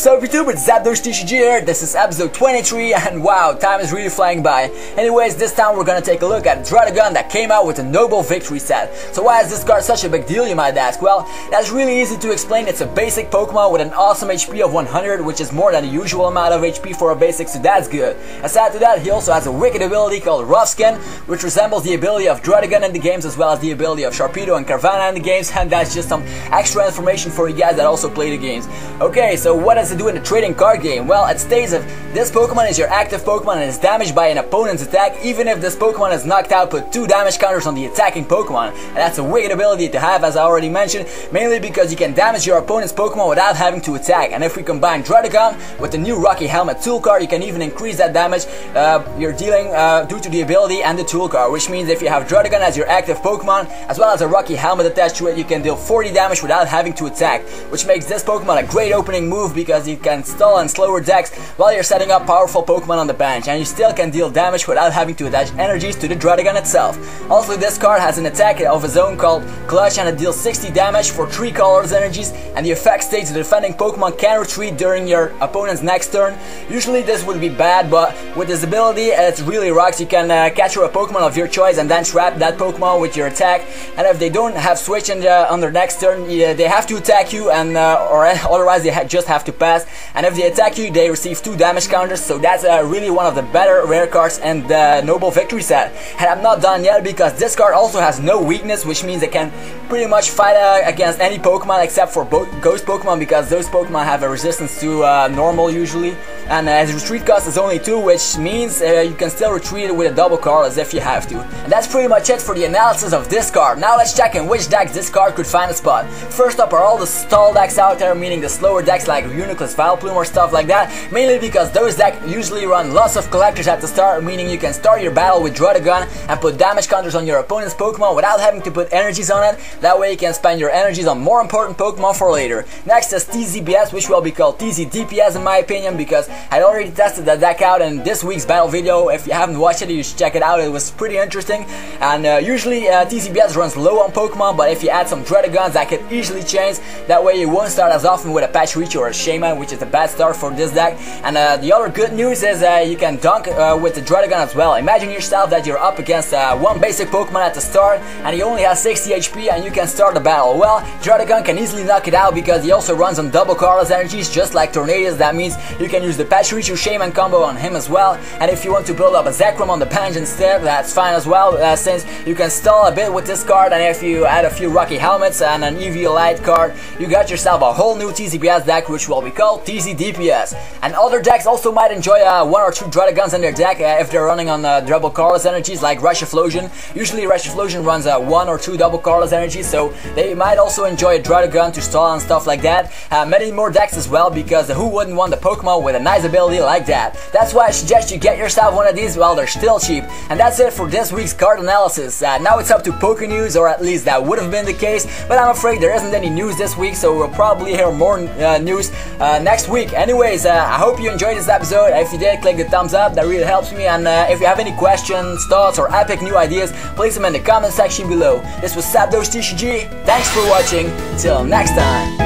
Sup Youtube, it's ZapdosTCG here. This is episode 23 and wow, time is really flying by. Anyways, this time we're gonna take a look at Druddigon that came out with a noble victory set. So why is this card such a big deal, you might ask? Well, that's really easy to explain. It's a basic Pokemon with an awesome HP of 100, which is more than the usual amount of HP for a basic, so that's good. Aside to that, he also has a wicked ability called Rough Skin, which resembles the ability of Druddigon in the games as well as the ability of Sharpedo and Carvanha in the games, and that's just some extra information for you guys that also play the games. Okay, so what does it do in the trading card game? Well, it states if this Pokemon is your active Pokemon and is damaged by an opponent's attack, even if this Pokemon is knocked out, put 2 damage counters on the attacking Pokemon. And that's a wicked ability to have, as I already mentioned, mainly because you can damage your opponent's Pokemon without having to attack. And if we combine Druddigon with the new Rocky Helmet tool card, you can even increase that damage you're dealing due to the ability and the tool card, which means if you have Druddigon as your active Pokemon, as well as a Rocky Helmet attached to it, you can deal 40 damage without having to attack, which makes this Pokemon a great opening move because you can stall and slower decks while you're setting up powerful Pokemon on the bench, and you still can deal damage without having to attach energies to the Druddigon itself. Also, this card has an attack of its own called Clutch, and it deals 60 damage for 3 colorless energies, and the effect states the defending Pokemon can retreat during your opponent's next turn. Usually this would be bad, but with this ability it really rocks. You can capture a Pokemon of your choice and then trap that Pokemon with your attack, and if they don't have switch on their next turn, they have to attack you, and or otherwise they just have to pass, and if they attack you they receive 2 damage counters. So that's really one of the better rare cards in the noble victory set. And I'm not done yet because this card also has no weakness, which means it can pretty much fight against any Pokemon except for ghost Pokemon, because those Pokemon have a resistance to normal usually, and his retreat cost is only 2, which means you can still retreat with a double card as if you have to. And that's pretty much it for the analysis of this card. Now let's check in which decks this card could find a spot. First up are all the stall decks out there, meaning the slower decks like Uniclus, Vileplume or stuff like that, mainly because those decks usually run lots of collectors at the start, meaning you can start your battle with Druddigon and put damage counters on your opponent's Pokemon without having to put energies on it. That way you can spend your energies on more important Pokemon for later. Next is TZBS, which will be called TZDPS in my opinion, because I already tested that deck out in this week's battle video. If you haven't watched it, you should check it out. It was pretty interesting. And usually TZBS runs low on Pokemon, but if you add some Druddigons, that could easily change. That way you won't start as often with a Pachirisu or a Shaman, which is a bad start for this deck. And the other good news is you can dunk with the Druddigon as well. Imagine yourself that you're up against one basic Pokemon at the start and he only has 60 HP and you can start the battle. Well, Druddigon can easily knock it out because he also runs on double colorless energies just like Tornadus. That means you can use the Pachirisu Shaman combo on him as well. And if you want to build up a Zekrom on the bench instead, that's fine as well, since you can stall a bit with this card, and if you add a few Rocky Helmets and an EV Light card, you got yourself a whole new TZBS deck, which will be called TZDPS. And other decks also might enjoy 1 or 2 Druddigons in their deck if they're running on double colorless energies like Rush Explosion. Usually Rush Explosion runs 1 or 2 double colorless energies, so they might also enjoy a Druddigon to stall and stuff like that. Many more decks as well, because who wouldn't want a Pokemon with a nice ability like that? That's why I suggest you get yourself one of these while they're still cheap. And that's it for this week's card analysis. Now it's up to Poke News, or at least that would have been the case, but I'm afraid there isn't any news this week, so we'll probably hear more news next week. Anyways, I hope you enjoyed this episode. If you did, click the thumbs up, that really helps me. And if you have any questions, thoughts, or epic new ideas, place them in the comment section below. This was ZapdosTCG. Thanks for watching. Till next time.